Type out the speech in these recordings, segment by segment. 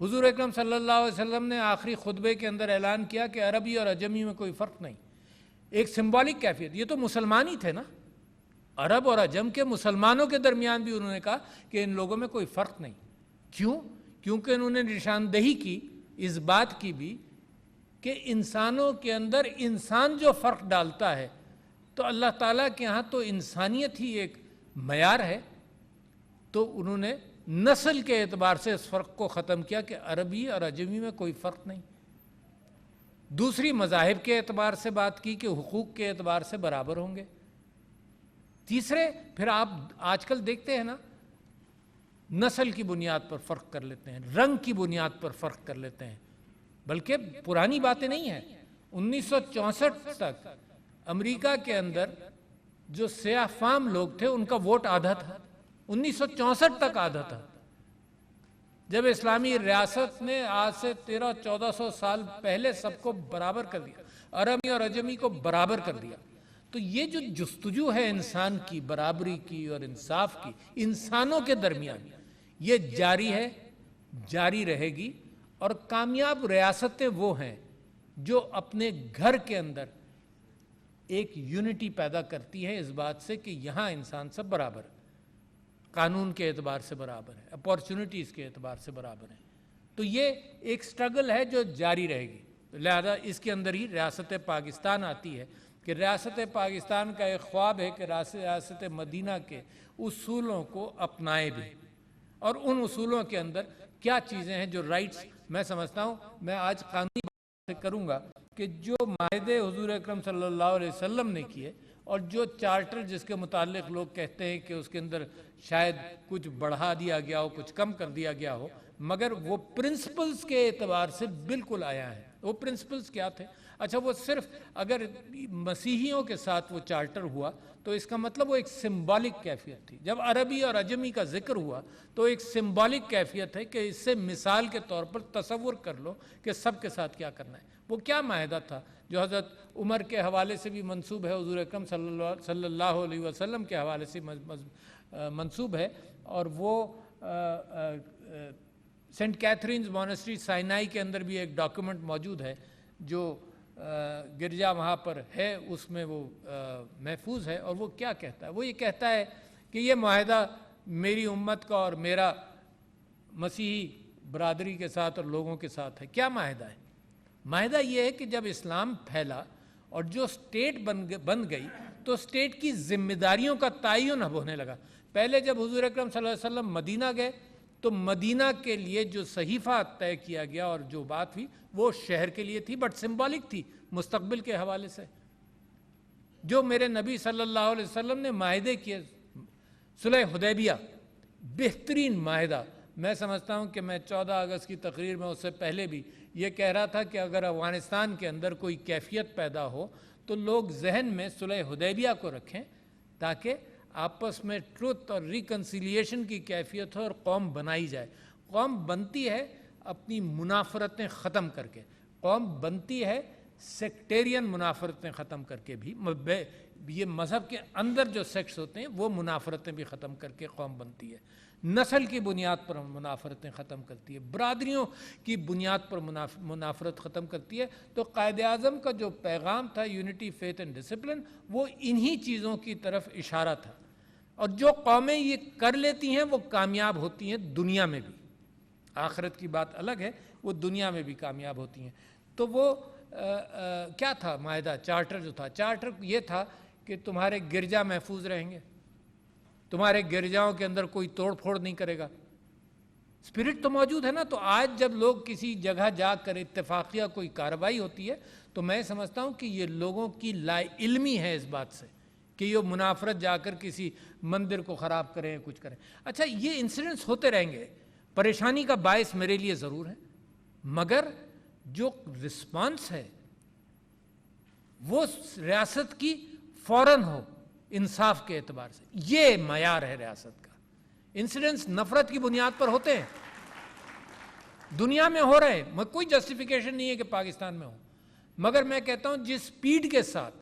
حضور اکرم صلی اللہ علیہ وسلم نے آخری خطبے کے اندر اعلان کیا کہ عربی اور عجمی میں کوئی فرق نہیں. ایک سمبولک کیفیت. یہ تو مسلمان ہی تھے نا، عرب اور عجم کے مسلمانوں کے درمیان بھی انہوں نے کہا کہ ان لوگوں میں کوئی فرق نہیں. کیوں؟ کیونکہ انہوں نے نشاندہی کی اس بات کی بھی کہ انسانوں کے اندر انسان جو فرق ڈالتا ہے تو اللہ تعالیٰ کے ہاں تو انسانیت ہی ایک معیار ہے. تو انہوں نے نسل کے اعتبار سے اس فرق کو ختم کیا کہ عربی اور عجمی میں کوئی فرق نہیں. دوسری مذاہب کے اعتبار سے بات کی کہ حقوق کے اعتبار سے برابر ہوں گے. تیسرے پھر آپ آج کل دیکھتے ہیں نا، نسل کی بنیاد پر فرق کر لیتے ہیں، رنگ کی بنیاد پر فرق کر لیتے ہیں. بلکہ پرانی باتیں نہیں ہیں. 1964 تک امریکہ کے اندر جو سیاہ فام لوگ تھے ان کا ووٹ آدھا تھا. 1964 تک آدھا تھا. جب اسلامی ریاست نے آج سے 1300-1400 سال پہلے سب کو برابر کر دیا، عربی اور عجمی کو برابر کر دیا. تو یہ جو جستجو ہے انسان کی برابری کی اور انصاف کی انسانوں کے درمیان، یہ جاری ہے، جاری رہے گی. اور کامیاب ریاستیں وہ ہیں جو اپنے گھر کے اندر ایک یونٹی پیدا کرتی ہے اس بات سے کہ یہاں انسان سب برابر ہے، قانون کے اعتبار سے برابر ہے، اپارچونٹیز کے اعتبار سے برابر ہیں. تو یہ ایک سٹرگل ہے جو جاری رہے گی. لہذا اس کے اندر ہی ریاست پاکستان آتی ہے کہ ریاست پاکستان کا ایک خواب ہے کہ ریاست مدینہ کے اصولوں کو اپنائے بھی. اور ان اصولوں کے اندر کیا چیزیں ہیں جو رائٹس، میں سمجھتا ہوں میں آج قانونی بات سے کروں گا کہ جو معاہدے حضور اکرم صلی اللہ علیہ وسلم نے کیے اور جو چارٹر جس کے متعلق لوگ کہتے ہیں کہ اس کے اندر شاید کچھ بڑھا دیا گیا ہو، کچھ کم کر دیا گیا ہو، مگر وہ پرنسپلز کے اعتبار سے بالکل آیا ہے. وہ پرنسپلز کیا تھے؟ اچھا، وہ صرف اگر مسیحیوں کے ساتھ وہ چارٹر ہوا تو اس کا مطلب وہ ایک سمبولک کیفیت تھی. جب عربی اور عجمی کا ذکر ہوا تو ایک سمبولک کیفیت ہے کہ اس سے مثال کے طور پر تصور کر لو کہ سب کے ساتھ کیا کرنا ہے. وہ کیا معاہدہ تھا جو حضرت عمر کے حوالے سے بھی منسوب ہے، حضور اکرم صلی اللہ علیہ وسلم کے حوالے سے منسوب ہے، اور وہ سینٹ کیتھرینز مونسٹری سائنائی کے اندر بھی ایک ڈاکیومنٹ موجود ہے جو گرجا وہاں پر ہے، اس میں وہ محفوظ ہے. اور وہ کیا کہتا ہے؟ وہ یہ کہتا ہے کہ یہ معاہدہ میری امت کا اور میرا مسیحی برادری کے ساتھ اور لوگوں کے ساتھ ہے. کیا معاہدہ ہے؟ معاہدہ یہ ہے کہ جب اسلام پھیلا اور جو اسٹیٹ بن گئی تو اسٹیٹ کی ذمہ داریوں کا تعین اب ہونے لگا. پہلے جب حضور اکرم صلی اللہ علیہ وسلم مدینہ گئے تو مدینہ کے لیے جو صحیفہ طے کیا گیا اور جو بات ہوئی وہ شہر کے لیے تھی، بٹ سمبولک تھی مستقبل کے حوالے سے. جو میرے نبی صلی اللہ علیہ وسلم نے معاہدے کیے، صلح حدیبیہ بہترین معاہدہ. میں سمجھتا ہوں کہ میں 14 اگست کی تقریر میں اس سے پہلے بھی یہ کہہ رہا تھا کہ اگر افغانستان کے اندر کوئی کیفیت پیدا ہو تو لوگ ذہن میں صلح حدیبیہ کو رکھیں تاکہ آپس میں ٹروتھ اور ریکنسیلیشن کی کیفیت ہو اور قوم بنائی جائے. قوم بنتی ہے اپنی منافرتیں ختم کر کے، قوم بنتی ہے سیکٹیرین منافرتیں ختم کر کے بھی. یہ مذہب کے اندر جو سیکٹس ہوتے ہیں وہ منافرتیں بھی ختم کر کے قوم بنتی ہے. نسل کی بنیاد پر منافرتیں ختم کرتی ہے، برادریوں کی بنیاد پر منافرت ختم کرتی ہے. تو قائد اعظم کا جو پیغام تھا یونٹی، فیتھ اینڈ ڈسپلن، وہ انہی چیزوں کی طرف اشارہ تھا. اور جو قومیں یہ کر لیتی ہیں وہ کامیاب ہوتی ہیں دنیا میں بھی. آخرت کی بات الگ ہے، وہ دنیا میں بھی کامیاب ہوتی ہیں. تو وہ کیا تھا معاہدہ؟ چارٹر جو تھا، چارٹر یہ تھا کہ تمہارے گرجا محفوظ رہیں گے، تمہارے گرجاؤں کے اندر کوئی توڑ پھوڑ نہیں کرے گا. اسپرٹ تو موجود ہے نا. تو آج جب لوگ کسی جگہ جا کر اتفاقیہ کوئی کارروائی ہوتی ہے تو میں سمجھتا ہوں کہ یہ لوگوں کی لا علمی ہے اس بات سے کہ یہ منافرت جا کر کسی مندر کو خراب کریں، کچھ کریں. اچھا، یہ انسیڈنٹس ہوتے رہیں گے، پریشانی کا باعث میرے لیے ضرور ہے، مگر جو رسپانس ہے وہ ریاست کی فوراً ہو انصاف کے اعتبار سے. یہ معیار ہے ریاست کا. انسیڈنٹس نفرت کی بنیاد پر ہوتے ہیں، دنیا میں ہو رہے ہیں. کوئی جسٹیفیکیشن نہیں ہے کہ پاکستان میں ہو، مگر میں کہتا ہوں جس سپیڈ کے ساتھ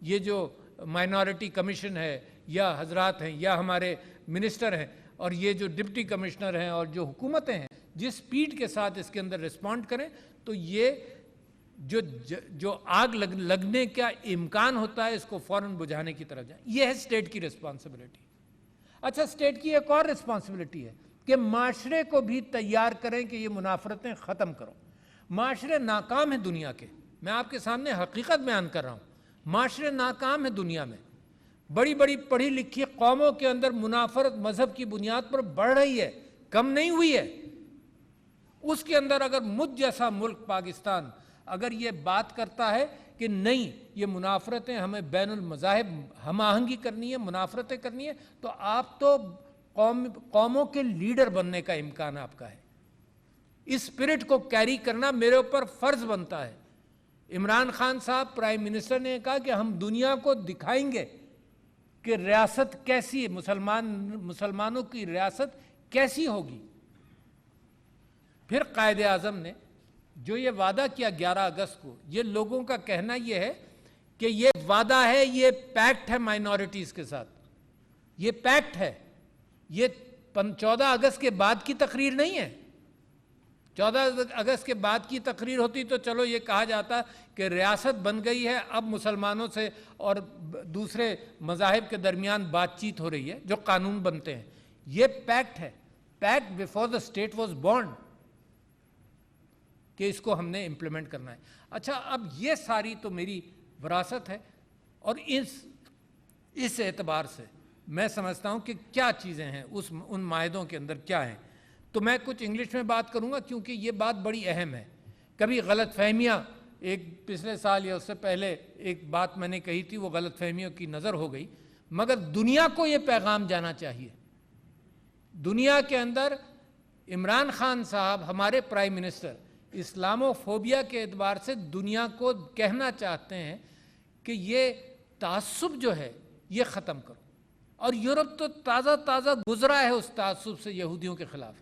یہ جو مائنورٹی کمیشن ہے یا حضرات ہیں یا ہمارے منسٹر ہیں، اور یہ جو ڈپٹی کمشنر ہیں اور جو حکومتیں ہیں جس سپیڈ کے ساتھ اس کے اندر رسپونڈ کریں تو یہ جو آگ لگنے کا امکان ہوتا ہے اس کو فوراً بجھانے کی طرف جائیں. یہ ہے اسٹیٹ کی رسپانسبلٹی. اچھا، اسٹیٹ کی ایک اور رسپانسبلٹی ہے کہ معاشرے کو بھی تیار کریں کہ یہ منافرتیں ختم کرو. معاشرے ناکام ہیں دنیا کے، میں آپ کے سامنے حقیقت بیان کر رہا ہوں. معاشرے ناکام ہیں دنیا میں. بڑی بڑی پڑھی لکھی قوموں کے اندر منافرت مذہب کی بنیاد پر بڑھ رہی ہے، کم نہیں ہوئی ہے. اس کے اندر اگر مجھ جیسا ملک پاکستان اگر یہ بات کرتا ہے کہ نہیں یہ منافرتیں ہمیں بین المذاہب ہم آہنگی کرنی ہے، منافرتیں کرنی ہے، تو آپ تو قوموں کے لیڈر بننے کا امکان آپ کا ہے. اس اسپرٹ کو کیری کرنا میرے اوپر فرض بنتا ہے. عمران خان صاحب پرائم منسٹر نے کہا کہ ہم دنیا کو دکھائیں گے کہ ریاست کیسی ہے، مسلمانوں کی ریاست کیسی ہوگی. پھر قائد اعظم نے جو یہ وعدہ کیا 11 اگست کو، یہ لوگوں کا کہنا یہ ہے کہ یہ وعدہ ہے، یہ پیکٹ ہے مائنورٹیز کے ساتھ، یہ پیکٹ ہے. یہ 14 اگست کے بعد کی تقریر نہیں ہے. 14 اگست کے بعد کی تقریر ہوتی تو چلو یہ کہا جاتا کہ ریاست بن گئی ہے، اب مسلمانوں سے اور دوسرے مذاہب کے درمیان بات چیت ہو رہی ہے جو قانون بنتے ہیں. یہ پیکٹ ہے، packet before the state was born, کہ اس کو ہم نے امپلیمنٹ کرنا ہے. اچھا، اب یہ ساری تو میری وراثت ہے، اور اس اعتبار سے میں سمجھتا ہوں کہ کیا چیزیں ہیں ان معاہدوں کے اندر کیا ہیں. تو میں کچھ انگلش میں بات کروں گا کیونکہ یہ بات بڑی اہم ہے. کبھی غلط فہمیاں، ایک پچھلے سال یا اس سے پہلے ایک بات میں نے کہی تھی، وہ غلط فہمیوں کی نظر ہو گئی، مگر دنیا کو یہ پیغام جانا چاہیے. دنیا کے اندر عمران خان صاحب ہمارے پرائم منسٹر اسلامو فوبیا کے اعتبار سے دنیا کو کہنا چاہتے ہیں کہ یہ تعصب جو ہے یہ ختم کرو. اور یورپ تو تازہ گزرا ہے اس تعصب سے یہودیوں کے خلاف.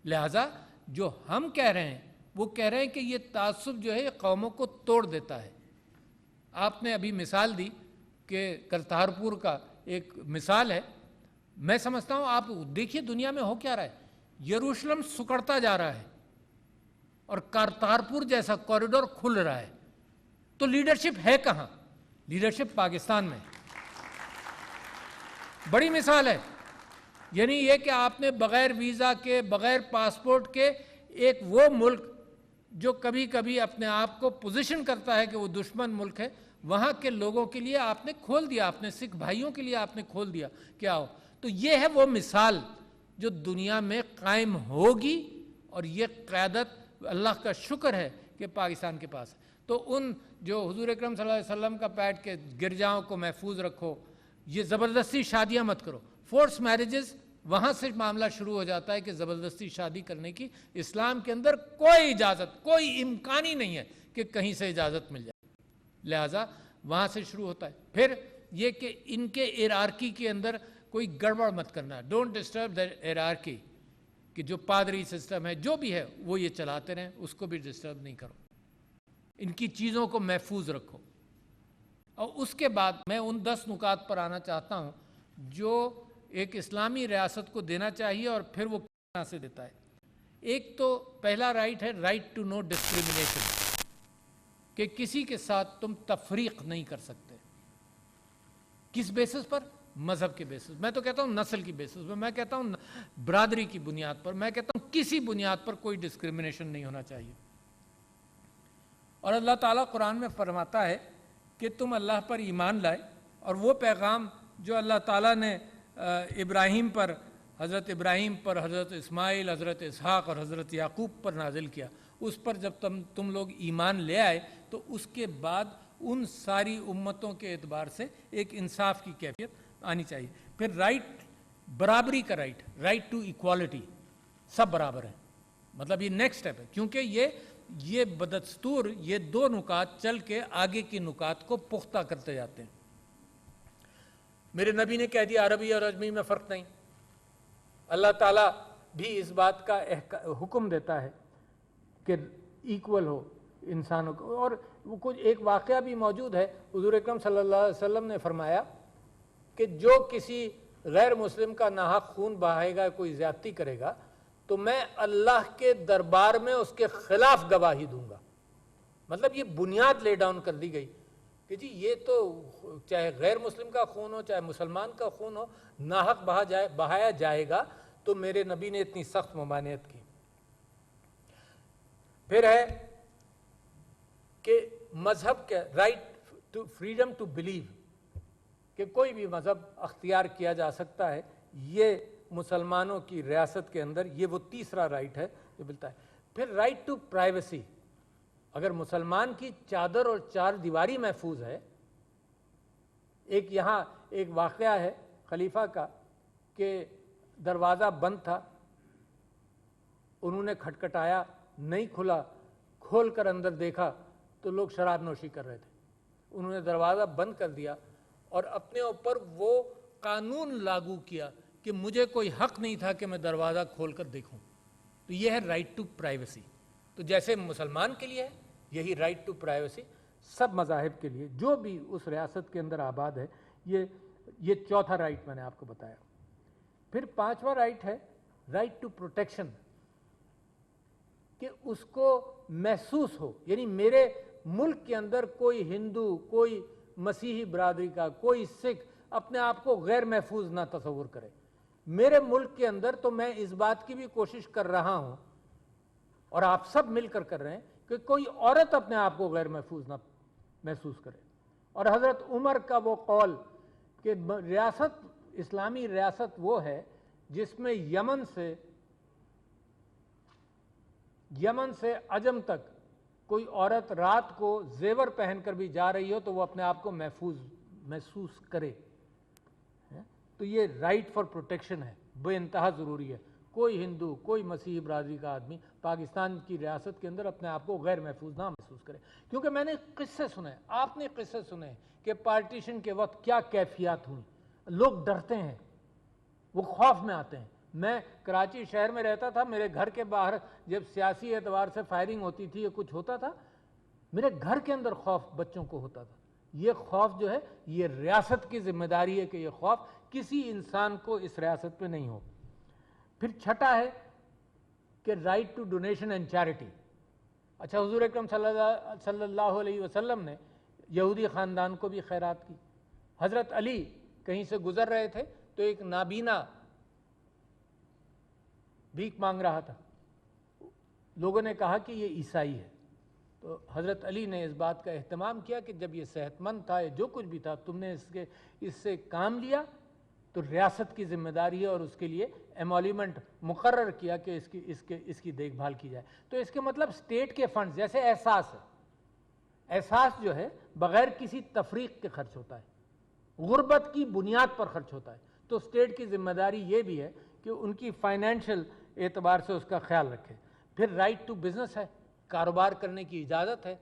لہٰذا جو ہم کہہ رہے ہیں وہ کہہ رہے ہیں کہ یہ تعصب جو ہے یہ قوموں کو توڑ دیتا ہے. آپ نے ابھی مثال دی کہ کرتارپور کا ایک مثال ہے. میں سمجھتا ہوں آپ دیکھیے دنیا میں ہو کیا رہا ہے. یروشلم سکڑتا جا رہا ہے اور کرتارپور جیسا کوریڈور کھل رہا ہے. تو لیڈرشپ ہے کہاں؟ لیڈرشپ پاکستان میں. بڑی مثال ہے. یعنی یہ کہ آپ نے بغیر ویزا کے، بغیر پاسپورٹ کے، ایک وہ ملک جو کبھی کبھی اپنے آپ کو پوزیشن کرتا ہے کہ وہ دشمن ملک ہے، وہاں کے لوگوں کے لیے آپ نے کھول دیا، اپنے سکھ بھائیوں کے لیے آپ نے کھول دیا. کیا ہو؟ تو یہ ہے وہ مثال جو دنیا میں قائم ہوگی، اور یہ قیادت اللہ کا شکر ہے کہ پاکستان کے پاس ہے. تو ان جو حضور اکرم صلی اللہ علیہ وسلم کا پیٹ کے گرجاؤں کو محفوظ رکھو، یہ زبردستی شادیاں مت کرو. فورس میرجز وہاں سے معاملہ شروع ہو جاتا ہے کہ زبردستی شادی کرنے کی اسلام کے اندر کوئی اجازت، کوئی امکان ہی نہیں ہے کہ کہیں سے اجازت مل جائے. لہٰذا وہاں سے شروع ہوتا ہے. پھر یہ کہ ان کے ہیرارکی کے اندر کوئی گڑبڑ مت کرنا. ڈونٹ ڈسٹرب دا ہیرارکی، کہ جو پادری سسٹم ہے جو بھی ہے وہ یہ چلاتے رہیں، اس کو بھی ڈسٹرب نہیں کرو. ان کی چیزوں کو محفوظ رکھو. اور اس کے بعد میں ان 10 نکات پر آنا چاہتا ہوں جو ایک اسلامی ریاست کو دینا چاہیے، اور پھر وہ کہاں سے دیتا ہے. ایک تو پہلا رائٹ ہے رائٹ ٹو نو ڈسکریمنیشن، کہ کسی کے ساتھ تم تفریق نہیں کر سکتے. کس بیسس پر؟ مذہب کے بیسس. میں تو کہتا ہوں نسل کی بیسس پر، میں کہتا ہوں برادری کی بنیاد پر، میں کہتا ہوں کسی بنیاد پر کوئی ڈسکریمنیشن نہیں ہونا چاہیے. اور اللہ تعالیٰ قرآن میں فرماتا ہے کہ تم اللہ پر ایمان لائے، اور وہ پیغام جو اللہ تعالیٰ نے ابراہیم پر، حضرت ابراہیم پر، حضرت اسماعیل، حضرت اسحاق اور حضرت یعقوب پر نازل کیا، اس پر جب تم لوگ ایمان لے آئے تو اس کے بعد ان ساری امتوں کے اعتبار سے ایک انصاف کی کیفیت آنی چاہیے. پھر رائٹ، برابری کا رائٹ، رائٹ ٹو ایکوالٹی، سب برابر ہیں. مطلب یہ نیکسٹ سٹیپ ہے، کیونکہ یہ بدستور یہ 2 نکات چل کے آگے کی نکات کو پختہ کرتے جاتے ہیں. میرے نبی نے کہہ دیا عربی اور اجمی میں فرق نہیں. اللہ تعالیٰ بھی اس بات کا حکم دیتا ہے کہ ایکول ہو انسانوں کو. اور وہ کچھ ایک واقعہ بھی موجود ہے. حضور اکرم صلی اللہ علیہ وسلم نے فرمایا کہ جو کسی غیر مسلم کا ناحق خون بہائے گا، کوئی زیادتی کرے گا، تو میں اللہ کے دربار میں اس کے خلاف گواہی دوں گا۔ مطلب یہ بنیاد لے ڈاؤن کر دی گئی کہ جی یہ تو چاہے غیر مسلم کا خون ہو چاہے مسلمان کا خون ہو، ناحق بہایا جائے گا، تو میرے نبی نے اتنی سخت ممانعت کی۔ پھر ہے کہ مذہب کے right to freedom to believe, کہ کوئی بھی مذہب اختیار کیا جا سکتا ہے، یہ مسلمانوں کی ریاست کے اندر یہ وہ تیسرا رائٹ ہے جو ملتا ہے۔ پھر رائٹ ٹو پرائیویسی، اگر مسلمان کی چادر اور چار دیواری محفوظ ہے، یہاں ایک واقعہ ہے خلیفہ کا کہ دروازہ بند تھا، انہوں نے کھٹکھٹایا، نہیں کھلا، کھول کر اندر دیکھا تو لوگ شراب نوشی کر رہے تھے، انہوں نے دروازہ بند کر دیا اور اپنے اوپر وہ قانون لاگو کیا کہ مجھے کوئی حق نہیں تھا کہ میں دروازہ کھول کر دیکھوں۔ تو یہ ہے رائٹ ٹو پرائیویسی۔ تو جیسے مسلمان کے لیے ہے یہی رائٹ ٹو پرائیویسی، سب مذاہب کے لیے جو بھی اس ریاست کے اندر آباد ہے، یہ چوتھا رائٹ میں نے آپ کو بتایا۔ پھر پانچواں رائٹ ہے رائٹ ٹو پروٹیکشن، کہ اس کو محسوس ہو، یعنی میرے ملک کے اندر کوئی ہندو، کوئی مسیحی برادری کا، کوئی سکھ اپنے آپ کو غیر محفوظ نہ تصور کرے۔ میرے ملک کے اندر تو میں اس بات کی بھی کوشش کر رہا ہوں، اور آپ سب مل کر رہے ہیں، کہ کوئی عورت اپنے آپ کو غیر محفوظ نہ محسوس کرے۔ اور حضرت عمر کا وہ قول کہ ریاست، اسلامی ریاست وہ ہے جس میں یمن سے عجم تک کوئی عورت رات کو زیور پہن کر بھی جا رہی ہو تو وہ اپنے آپ کو محسوس کرے۔ تو یہ رائٹ فار پروٹیکشن ہے، بے انتہا ضروری ہے۔ کوئی ہندو، کوئی مسیحی برادری کا آدمی پاکستان کی ریاست کے اندر اپنے آپ کو غیر محفوظ نہ محسوس کرے۔ کیونکہ میں نے قصے سنے، آپ نے قصے سنے کہ پارٹیشن کے وقت کیا کیفیات ہوئی، لوگ ڈرتے ہیں، وہ خوف میں آتے ہیں۔ میں کراچی شہر میں رہتا تھا، میرے گھر کے باہر جب سیاسی اعتبار سے فائرنگ ہوتی تھی یا کچھ ہوتا تھا، میرے گھر کے اندر خوف بچوں کو ہوتا تھا۔ یہ خوف جو ہے یہ ریاست کی ذمہ داری ہے کہ یہ خوف کسی انسان کو اس ریاست پہ نہیں ہو۔ پھر چھٹا ہے کہ right to donation and charity. اچھا، حضور اکرم صلی اللہ علیہ وسلم نے یہودی خاندان کو بھی خیرات کی۔ حضرت علی کہیں سے گزر رہے تھے تو ایک نابینا بھیک مانگ رہا تھا، لوگوں نے کہا کہ یہ عیسائی ہے، تو حضرت علی نے اس بات کا اہتمام کیا کہ جب یہ صحت مند تھا، جو کچھ بھی تھا، تم نے اس سے کام لیا تو ریاست کی ذمہ داری ہے، اور اس کے لیے ایمولیمنٹ مقرر کیا کہ اس کی دیکھ بھال کی جائے۔ تو اس کے مطلب اسٹیٹ کے فنڈز، جیسے احساس ہے، احساس جو ہے بغیر کسی تفریق کے خرچ ہوتا ہے، غربت کی بنیاد پر خرچ ہوتا ہے، تو اسٹیٹ کی ذمہ داری یہ بھی ہے کہ ان کی فائنینشیل اعتبار سے اس کا خیال رکھے۔ پھر رائٹ ٹو بزنس ہے، کاروبار کرنے کی اجازت ہے،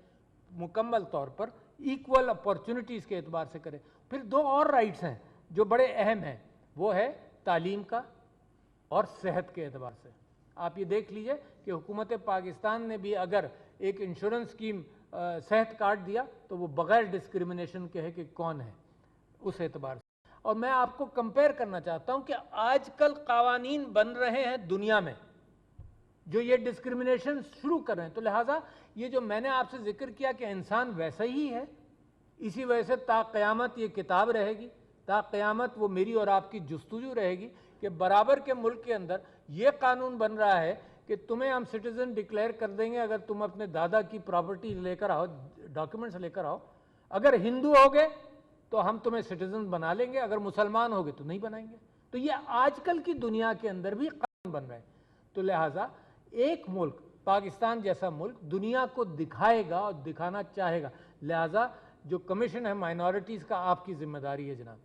مکمل طور پر ایکول اپورچونٹیز کے اعتبار سے کرے۔ پھر دو اور رائٹس ہیں جو بڑے اہم ہیں، وہ ہے تعلیم کا اور صحت کے اعتبار سے۔ آپ یہ دیکھ لیجئے کہ حکومت پاکستان نے بھی اگر ایک انشورنس اسکیم صحت کارڈ دیا تو وہ بغیر ڈسکریمنیشن کے ہے کہ کون ہے، اس اعتبار سے۔ اور میں آپ کو کمپیئر کرنا چاہتا ہوں کہ آج کل قوانین بن رہے ہیں دنیا میں جو یہ ڈسکریمنیشن شروع کر رہے ہیں، تو لہٰذا یہ جو میں نے آپ سے ذکر کیا کہ انسان ویسا ہی ہے، اسی وجہ سے تا قیامت یہ کتاب رہے گی، تا قیامت وہ میری اور آپ کی جستجو رہے گی کہ برابر کے ملک کے اندر یہ قانون بن رہا ہے کہ تمہیں ہم سٹیزن ڈکلیئر کر دیں گے اگر تم اپنے دادا کی پراپرٹی لے کر آؤ، ڈاکیومنٹس لے کر آؤ، اگر ہندو ہوگے تو ہم تمہیں سٹیزن بنا لیں گے، اگر مسلمان ہوگے تو نہیں بنائیں گے۔ تو یہ آج کل کی دنیا کے اندر بھی قانون بن رہے ہیں۔ تو لہٰذا ایک ملک، پاکستان جیسا ملک، دنیا کو دکھائے گا اور دکھانا چاہے گا۔ لہٰذا جو کمیشن ہے مائنورٹیز کا، آپ کی ذمہ داری ہے جناب،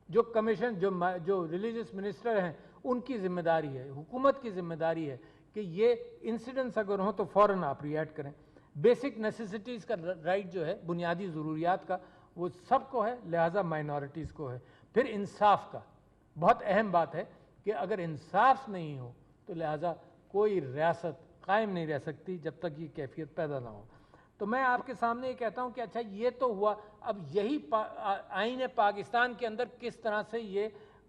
جو کمیشن جو ریلیجس منسٹر ہیں ان کی ذمہ داری ہے، حکومت کی ذمہ داری ہے کہ یہ انسیڈنٹس اگر ہوں تو فوراً آپ ریئیکٹ کریں۔ بیسک نیسیسٹیز کا رائٹ جو ہے، بنیادی ضروریات کا، وہ سب کو ہے، لہٰذا مائنورٹیز کو ہے۔ پھر انصاف کا بہت اہم بات ہے کہ اگر انصاف نہیں ہو تو لہٰذا کوئی ریاست قائم نہیں رہ سکتی جب تک یہ کیفیت پیدا نہ ہو۔ تو میں آپ کے سامنے یہ کہتا ہوں کہ اچھا یہ تو ہوا، اب یہی آئین پاکستان کے اندر کس طرح سے یہ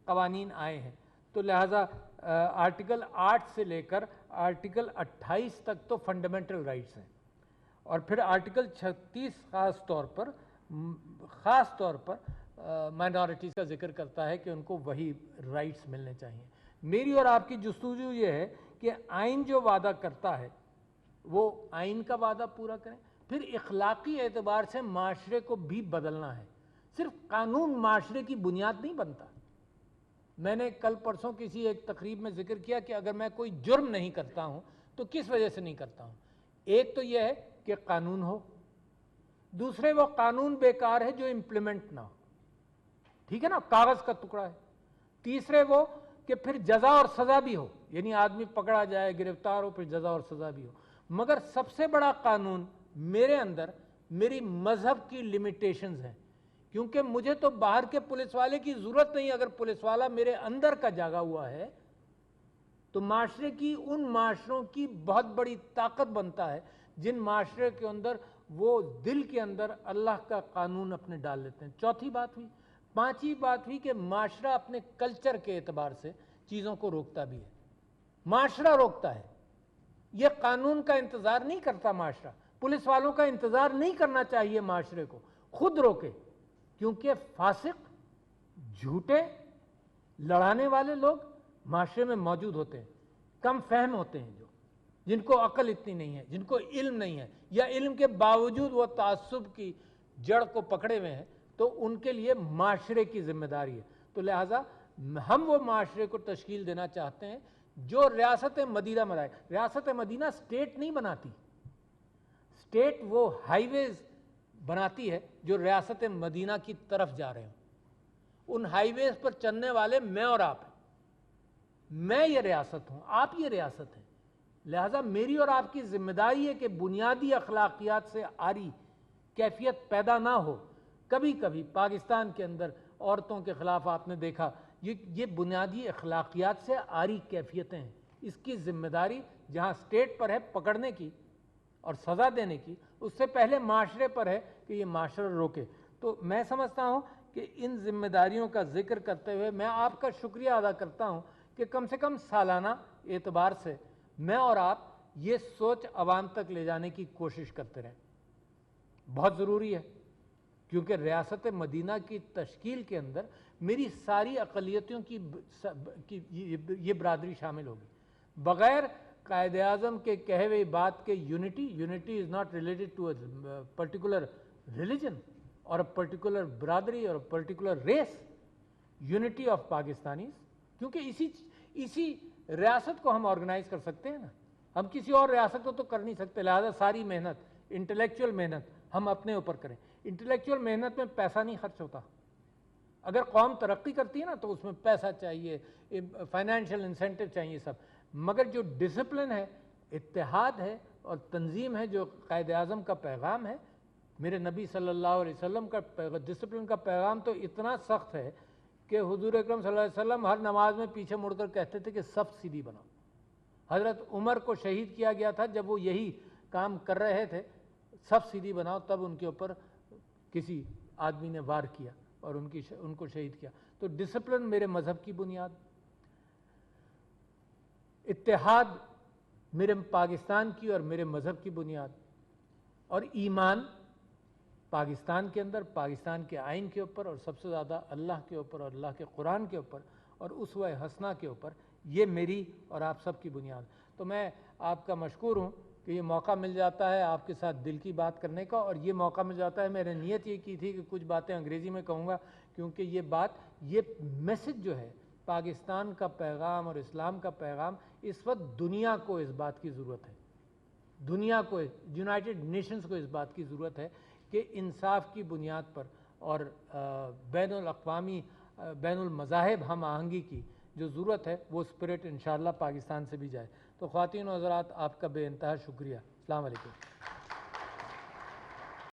قوانین آئے ہیں، تو لہٰذا آرٹیکل 8 سے لے کر آرٹیکل 28 تک تو فنڈامنٹل رائٹس ہیں، اور پھر آرٹیکل 36 خاص طور پر مائنورٹیز کا ذکر کرتا ہے کہ ان کو وہی رائٹس ملنے چاہیے۔ میری اور آپ کی جستجو یہ ہے کہ آئین جو وعدہ کرتا ہے وہ آئین کا وعدہ پورا کریں، پھر اخلاقی اعتبار سے معاشرے کو بھی بدلنا ہے۔ صرف قانون معاشرے کی بنیاد نہیں بنتا۔ میں نے کل پرسوں کسی ایک تقریب میں ذکر کیا کہ اگر میں کوئی جرم نہیں کرتا ہوں تو کس وجہ سے نہیں کرتا ہوں؟ ایک تو یہ ہے کہ قانون ہو، دوسرے وہ قانون بیکار ہے جو امپلیمنٹ نہ ہو، ٹھیک ہے نا، کاغذ کا ٹکڑا ہے، تیسرے وہ کہ پھر جزا اور سزا بھی ہو، یعنی آدمی پکڑا جائے، گرفتار ہو، پھر جزا اور سزا بھی ہو۔ مگر سب سے بڑا قانون میرے اندر میری مذہب کی لمیٹیشنز ہیں، کیونکہ مجھے تو باہر کے پولیس والے کی ضرورت نہیں۔ اگر پولیس والا میرے اندر کا جاگا ہوا ہے تو معاشرے کی ان معاشروں کی بہت بڑی طاقت بنتا ہے جن معاشرے کے اندر وہ دل کے اندر اللہ کا قانون اپنے ڈال لیتے ہیں۔ چوتھی بات ہوئی، پانچویں بات ہوئی کہ معاشرہ اپنے کلچر کے اعتبار سے چیزوں کو روکتا بھی ہے، معاشرہ روکتا ہے، یہ قانون کا انتظار نہیں کرتا۔ معاشرہ پولیس والوں کا انتظار نہیں کرنا چاہیے، معاشرے کو خود روکے، کیونکہ فاسق، جھوٹے، لڑانے والے لوگ معاشرے میں موجود ہوتے ہیں، کم فہم ہوتے ہیں، جن کو عقل اتنی نہیں ہے، جن کو علم نہیں ہے، یا علم کے باوجود وہ تعصب کی جڑ کو پکڑے ہوئے ہیں، تو ان کے لیے معاشرے کی ذمہ داری ہے۔ تو لہٰذا ہم وہ معاشرے کو تشکیل دینا چاہتے ہیں جو ریاست مدینہ بنائے۔ ریاست مدینہ سٹیٹ نہیں بناتی، سٹیٹ وہ ہائی ویز بناتی ہے جو ریاست مدینہ کی طرف جا رہے ہیں۔ ان ہائی ویز پر چلنے والے میں اور آپ ہیں، میں یہ ریاست ہوں، آپ یہ ریاست ہیں۔ لہٰذا میری اور آپ کی ذمہ داری ہے کہ بنیادی اخلاقیات سے عاری کیفیت پیدا نہ ہو۔ کبھی کبھی پاکستان کے اندر عورتوں کے خلاف آپ نے دیکھا، یہ بنیادی اخلاقیات سے عاری کیفیتیں ہیں۔ اس کی ذمہ داری جہاں سٹیٹ پر ہے پکڑنے کی اور سزا دینے کی، اس سے پہلے معاشرے پر ہے کہ یہ معاشرہ روکے۔ تو میں سمجھتا ہوں کہ ان ذمہ داریوں کا ذکر کرتے ہوئے میں آپ کا شکریہ ادا کرتا ہوں کہ کم سے کم سالانہ اعتبار سے میں اور آپ یہ سوچ عوام تک لے جانے کی کوشش کرتے رہیں۔ بہت ضروری ہے، کیونکہ ریاست مدینہ کی تشکیل کے اندر میری ساری اقلیتوں کی یہ برادری شامل ہوگی۔ بغیر قائد اعظم کے کہے ہوئے بات کے unity is not related to a particular religion اور اے پرٹیکولر برادری اور particular race, unity of Pakistanis, کیونکہ اسی ریاست کو ہم آرگنائز کر سکتے ہیں نا، ہم کسی اور ریاست کو تو کر نہیں سکتے۔ لہذا ساری محنت، انٹلیکچوئل محنت ہم اپنے اوپر کریں۔ انٹلیکچوئل محنت میں پیسہ نہیں خرچ ہوتا۔ اگر قوم ترقی کرتی ہے نا تو اس میں پیسہ چاہیے، فائنینشیل انسینٹو چاہیے، سب، مگر جو ڈسپلن ہے، اتحاد ہے اور تنظیم ہے، جو قائد اعظم کا پیغام ہے، میرے نبی صلی اللہ علیہ وسلم کا ڈسپلن کا پیغام تو اتنا سخت ہے کہ حضور اکرم صلی اللہ علیہ وسلم ہر نماز میں پیچھے مڑ کر کہتے تھے کہ صف سیدھی بناؤ۔ حضرت عمر کو شہید کیا گیا تھا جب وہ یہی کام کر رہے تھے، صف سیدھی بناؤ، تب ان کے اوپر کسی آدمی نے وار کیا اور ان کو شہید کیا۔ تو ڈسپلن میرے مذہب کی بنیاد، اتحاد میرے پاکستان کی اور میرے مذہب کی بنیاد، اور ایمان پاکستان کے اندر، پاکستان کے آئین کے اوپر، اور سب سے زیادہ اللہ کے اوپر اور اللہ کے قرآن کے اوپر اور اسوہ حسنہ کے اوپر، یہ میری اور آپ سب کی بنیاد۔ تو میں آپ کا مشکور ہوں کہ یہ موقع مل جاتا ہے آپ کے ساتھ دل کی بات کرنے کا، اور یہ موقع مل جاتا ہے۔ میں نے نیت یہ کی تھی کہ کچھ باتیں انگریزی میں کہوں گا، کیونکہ یہ میسج جو ہے پاکستان کا پیغام اور اسلام کا پیغام، اس وقت دنیا کو اس بات کی ضرورت ہے، دنیا کو، یونائٹڈ نیشنز کو اس بات کی ضرورت ہے کہ انصاف کی بنیاد پر اور بین الاقوامی، بین المذاہب ہم آہنگی کی جو ضرورت ہے، وہ اسپرٹ انشاءاللہ پاکستان سے بھی جائے۔ تو خواتین و حضرات، آپ کا بے انتہا شکریہ۔ السلام علیکم۔